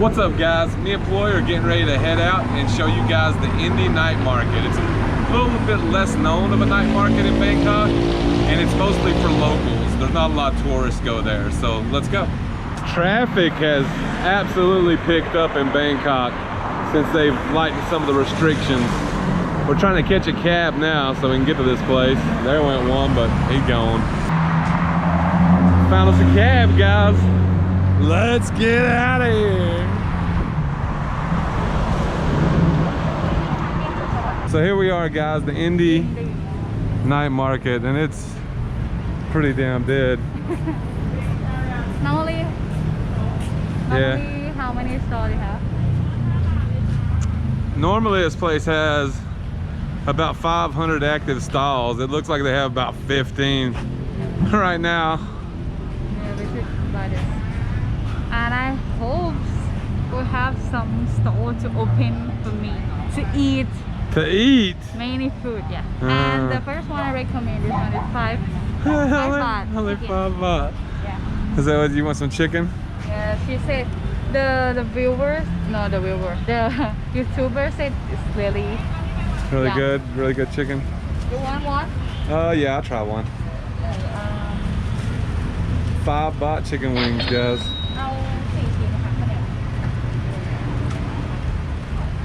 What's up, guys? Me and Ploy are getting ready to head out and show you guys the Indy night market. It's a little bit less known of a night market in Bangkok, and it's mostly for locals. There's not a lot of tourists go there, so let's go. Traffic has absolutely picked up in Bangkok since they've lightened some of the restrictions. We're trying to catch a cab now so we can get to this place. There went one, but he's gone. Found us a cab, guys. Let's get out of here. So here we are, guys, the Indy night market, and it's pretty damn dead. Normally, how many stores do you have? Normally this place has about 500 active stalls. It looks like they have about 15 right now. Yeah, we should buy this. And I hope we'll have some store to open for me to eat. To eat? Mainly food, yeah. And the first one I recommend, this one is 5 baht. Only 5 baht. Yeah. Is that what you want, some chicken? Yeah, she said the YouTuber said it's really really good chicken. You want one? Yeah, I'll try one. 5 baht chicken wings, guys.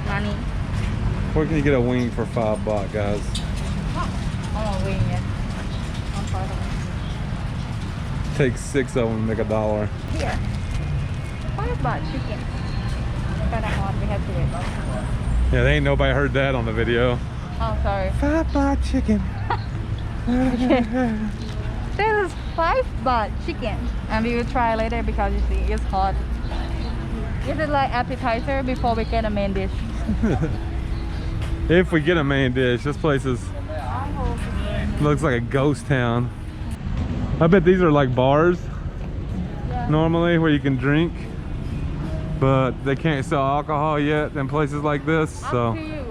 Money. Where can you get a wing for 5 baht, guys? Oh, wing, yeah. Take 6 of them and make $1. Here. 5 baht chicken. Kinda hard, we have to wait. Yeah, they ain't nobody heard that on the video. Oh, sorry. 5 baht chicken. This is 5 baht chicken. And we will try later because you see it's hot. Is it like appetizer before we get a main dish? If we get a main dish. This place looks like a ghost town. I bet these are like bars normally where you can drink, but they can't sell alcohol yet in places like this, so. Up to you.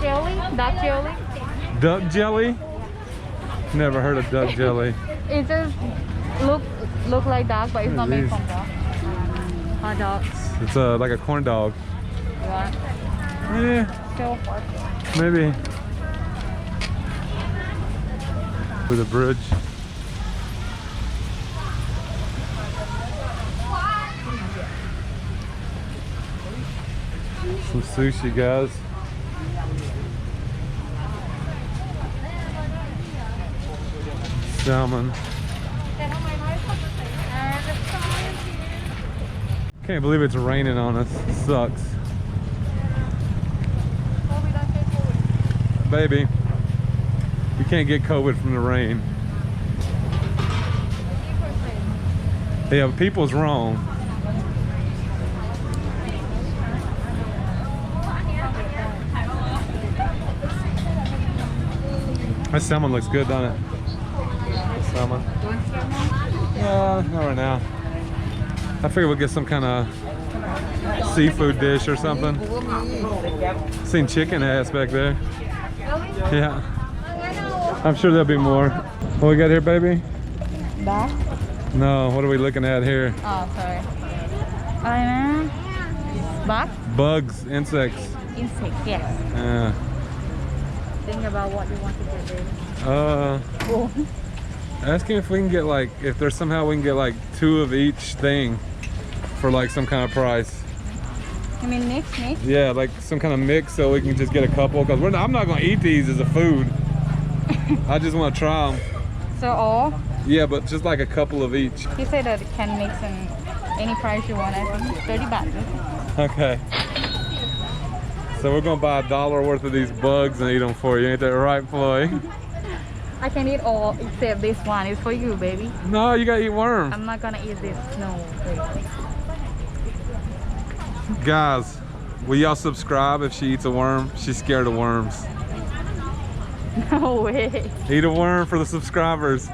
Jelly? Duck jelly? Duck jelly? Never heard of duck jelly. It just look like duck, but it's not made from duck. Hot dogs. It's like a corn dog. What? Yeah. Maybe. With a bridge. Some sushi, guys. Salmon. Can't believe it's raining on us. It sucks. Baby, you can't get COVID from the rain. Yeah, people's wrong. That salmon looks good, doesn't it? Salmon. Not right now. I figure we'll get some kind of seafood dish or something. Seen chicken ass back there. Yeah. I'm sure there'll be more. What we got here, baby? Back? No, what are we looking at here? Oh, sorry. I know. Bug? Bugs, insects. Insect, yes. Yeah. Think about what you want to get, baby. Oh. Asking if we can get like, if there's somehow we can get like 2 of each thing for like some kind of price. You mean mix? Yeah, like some kind of mix so we can just get a couple, because I'm not going to eat these as a food. I just want to try them. So all? Yeah, but just like a couple of each. He said that it can mix in any price you want. I think 30 baht. Okay. So we're going to buy $1 worth of these bugs and eat them for you. Ain't that right, Floyd? I can eat all except this one. It's for you, baby. No, you got to eat worms. I'm not going to eat this. No, baby. Guys, will y'all subscribe if she eats a worm? She's scared of worms. No way. Eat a worm for the subscribers.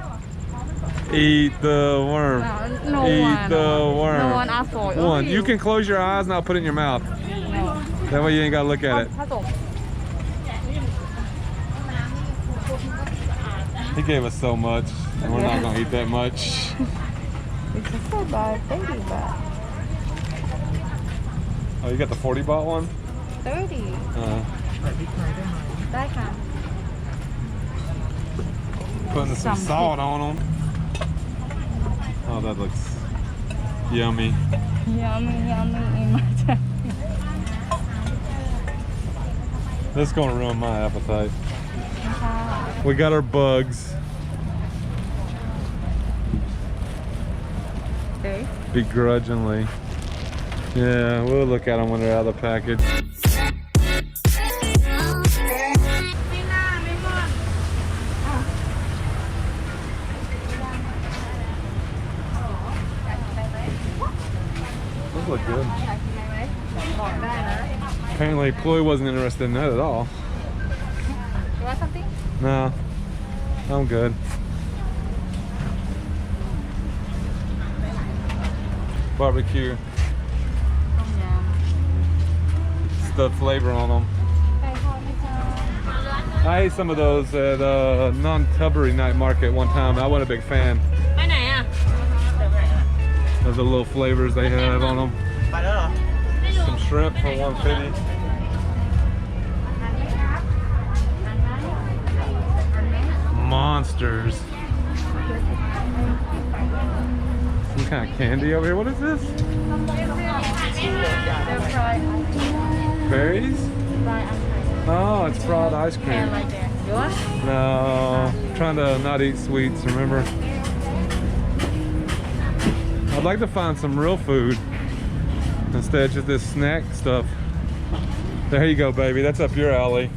Eat the worm. No Eat one. the worm. No one asked for it. One. You can close your eyes and I'll put it in your mouth. No. That way you ain't gotta look at it. He gave us so much, and we're not gonna eat that much. It's just so bad, 30 baht. Oh, you got the 40 baht one? 30. That kind. Putting some salt on them. Oh, that looks yummy. Yummy, yummy in my tummy. This is gonna ruin my appetite. We got our bugs. Okay. Begrudgingly. Yeah, we'll look at them when they're out of the package. Those look good. Apparently, Chloe wasn't interested in that at all. You want something? No, I'm good. Barbecue. The flavor on them. I ate some of those at non-Tubbery night market one time. I wasn't a big fan. Those are the little flavors they have on them. Some shrimp for $1.50. Monsters. Some kind of candy over here. What is this? They're fried. Berries? Fried ice cream. Oh, it's fried ice cream. And right there. You want? No, I'm trying to not eat sweets, remember? I'd like to find some real food instead of just this snack stuff. There you go, baby. That's up your alley.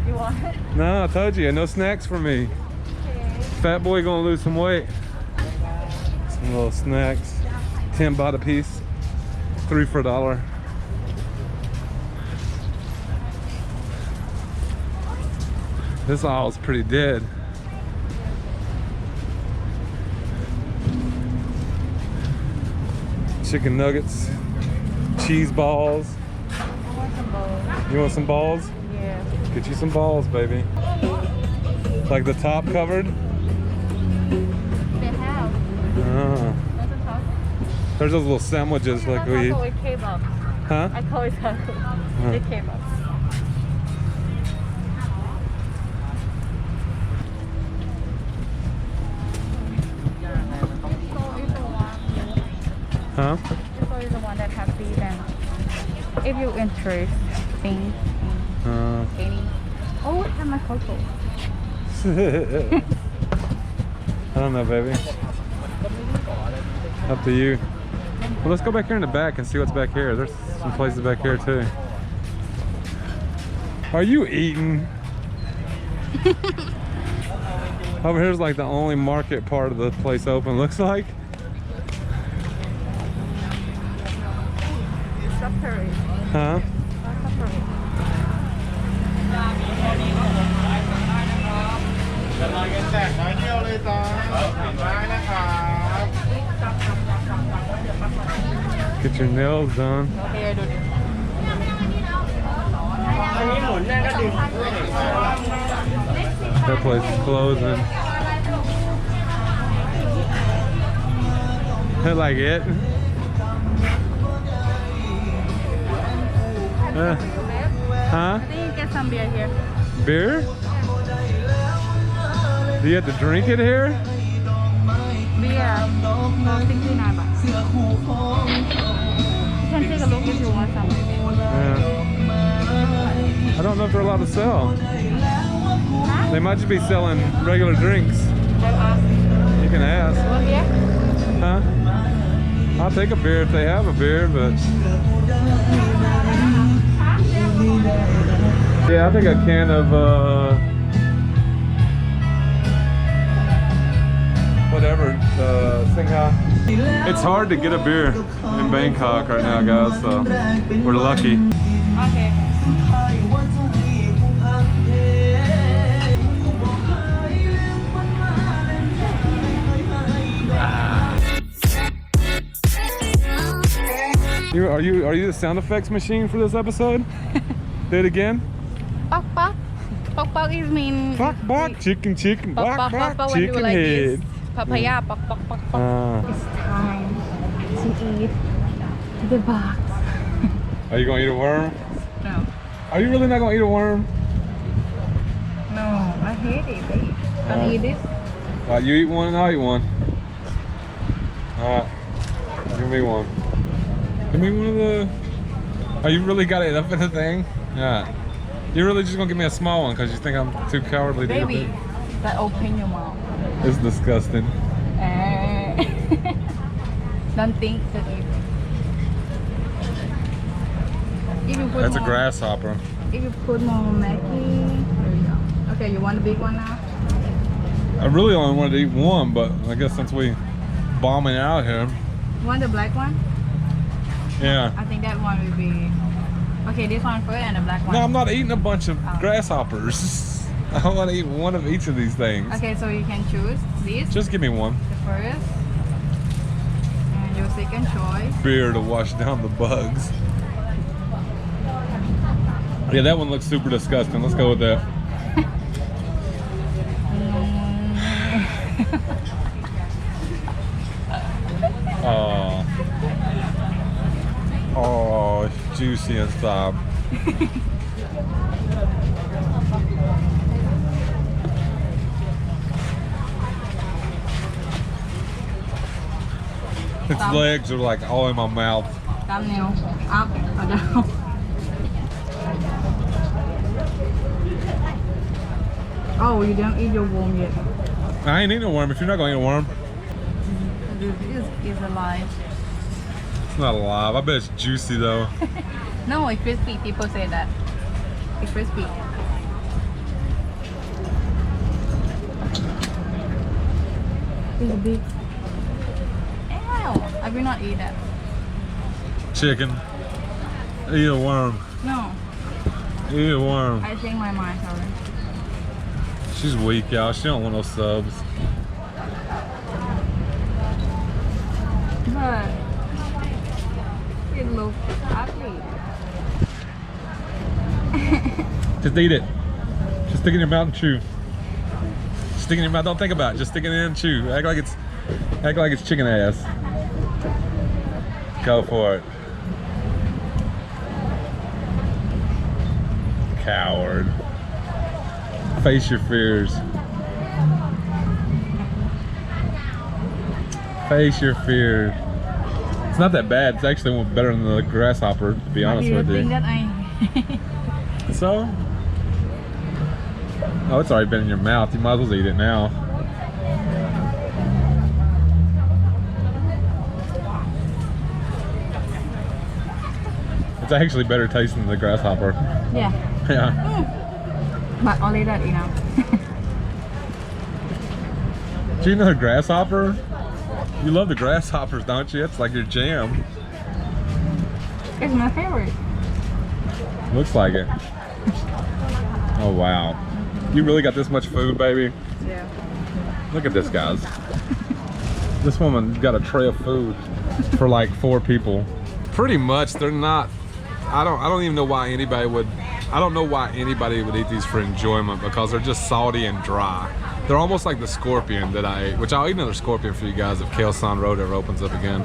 You want it? No, I told you, no snacks for me. Okay. Fat boy gonna lose some weight. Some little snacks. 10 baht a piece. 3 for $1. This aisle's pretty dead. Chicken nuggets, cheese balls. I want some bowls. You want some balls? Yeah. Get you some balls, baby. Like the top covered? They have. Ah. Want some sauce? There's those little sandwiches like we eat. I call it kebab. Huh? I call it taco. The kebab. Huh? This is the one that has beef and if you're interested in any. Oh, it has my cocoa. I don't know, baby. Up to you. Well, let's go back here in the back and see what's back here. There's some places back here too. Are you eating? Over here's like the only market part of the place open, looks like. Strawberry. Huh? Strawberry. Get your nails done. Okay, I do this. That place is closing. I like it. Huh? I think you get some beer here. Beer? Do you have to drink it here? Beer. 69 baht. You can take a look if you want some. Yeah. I don't know if they're allowed to sell. Huh? They might just be selling regular drinks. You can ask. You want beer? Huh? I'll take a beer if they have a beer, but... Yeah, I think a can of, whatever, Singha. It's hard to get a beer in Bangkok right now, guys, so we're lucky. Okay. Are you the sound effects machine for this episode? Do it again. Bok bok. Pok pok is mean. Bok, chicken, Pok pok pok pok when you chicken like head. this. Papaya pok pok pok pok. It's time to eat the box. Are you gonna eat a worm? No. Are you really not gonna eat a worm? No, I hate it, babe. Can you eat this? You eat one and I'll eat one. Give me one. Give me one of the... Oh, you really got it up in the thing? Yeah. You're really just gonna give me a small one because you think I'm too cowardly to eat Baby, that open your mouth. It's disgusting. Don't think to eat. If you put That's a more, grasshopper. If you put more Mackie, there you go. Okay, you want a big one now? I really only wanted to eat one, but I guess since we bombing out here. You want the black one? Yeah. I think that one will be... Okay, this one first and the black one. No, I'm not eating a bunch of grasshoppers. I want to eat one of each of these things. Okay, so you can choose this. Just give me one. The first. And your second choice. Beer to wash down the bugs. Yeah, that one looks super disgusting. Let's go with that. Oh, it's juicy inside. Its legs are like all in my mouth. Thumbnail up or down. Oh, you don't eat your worm yet. I ain't eating a worm if you're not gonna eat a worm. This is alive. It's not alive. I bet it's juicy though. No, it's crispy. People say that. It's crispy. It's big. Ew, I will not eat that. Chicken. Eat a worm. No, Eat a worm. I changed my mind, sorry. She's weak, y'all. She don't want no subs. But it looks ugly. Just eat it. Just stick it in your mouth and chew. Stick it in your mouth. Don't think about it. Just stick it in and chew. Act like it's chicken ass. Go for it. Coward. Face your fears. Face your fears. It's not that bad. It's actually better than the grasshopper, to be honest with Think you. that I... So? Oh, it's already been in your mouth. You might as well eat it now. It's actually better tasting than the grasshopper. Yeah. Yeah. But only that enough. Do you know the grasshopper? You love the grasshoppers, don't you? It's like your jam. It's my favorite. Looks like it. Oh, wow. You really got this much food, baby? Yeah. Look at this, guys. This woman got a tray of food for like 4 people. Pretty much, they're not. I don't even know why anybody would. I don't know why anybody would eat these for enjoyment, because they're just salty and dry. They're almost like the scorpion that I ate, which I'll eat another scorpion for you guys if Kalesan Road ever opens up again.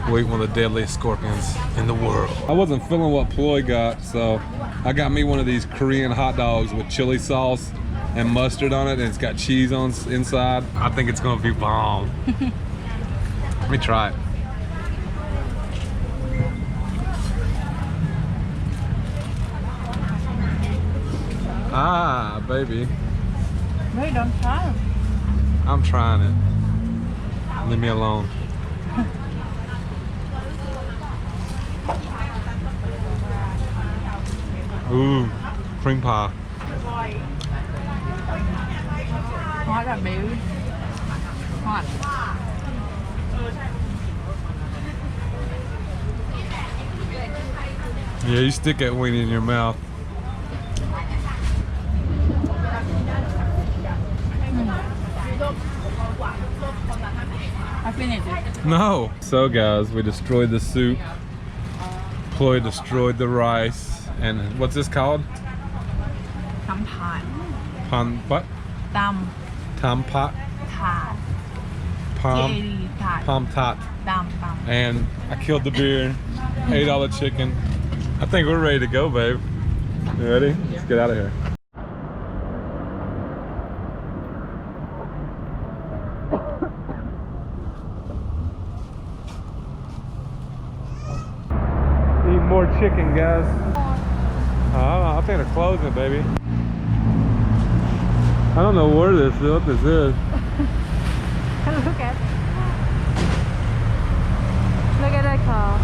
We'll eat one of the deadliest scorpions in the world. I wasn't feeling what Ploy got, so I got me one of these Korean hot dogs with chili sauce and mustard on it, and it's got cheese on inside. I think it's gonna be bomb. Let me try it. Ah, baby. Wait, don't try. I'm trying it. Leave me alone. Ooh, cream pie. Hot à, baby. Hot. Yeah, you stick that weenie in your mouth. I finished it. No. So guys, we destroyed the soup. Ploy destroyed the rice. And what's this called? Tam Than. Pan what? Tam Tam Pat. Than. Palm. TAD. Than. Palm Tot. Tam. And I killed the beer, ate all the chicken. I think we're ready to go, babe. You ready? Let's get out of here. Eat more chicken, guys. I think they're closing, baby. I don't know what this is. Look at that car.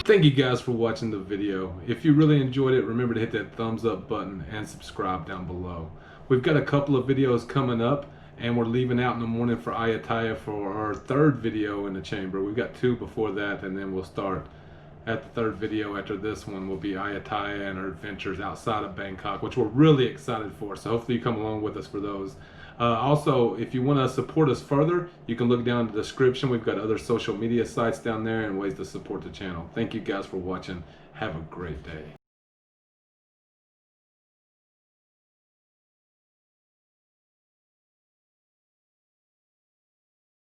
Thank you guys for watching the video. If you really enjoyed it, remember to hit that thumbs up button and subscribe down below. We've got a couple of videos coming up, and we're leaving out in the morning for Ayutthaya for our third video in the chamber. We've got 2 before that, and then we'll start at the third video after this one will be Ayutthaya and our adventures outside of Bangkok, which we're really excited for. So hopefully you come along with us for those. Also, if you want to support us further, you can look down in the description. We've got other social media sites down there and ways to support the channel. Thank you guys for watching. Have a great day.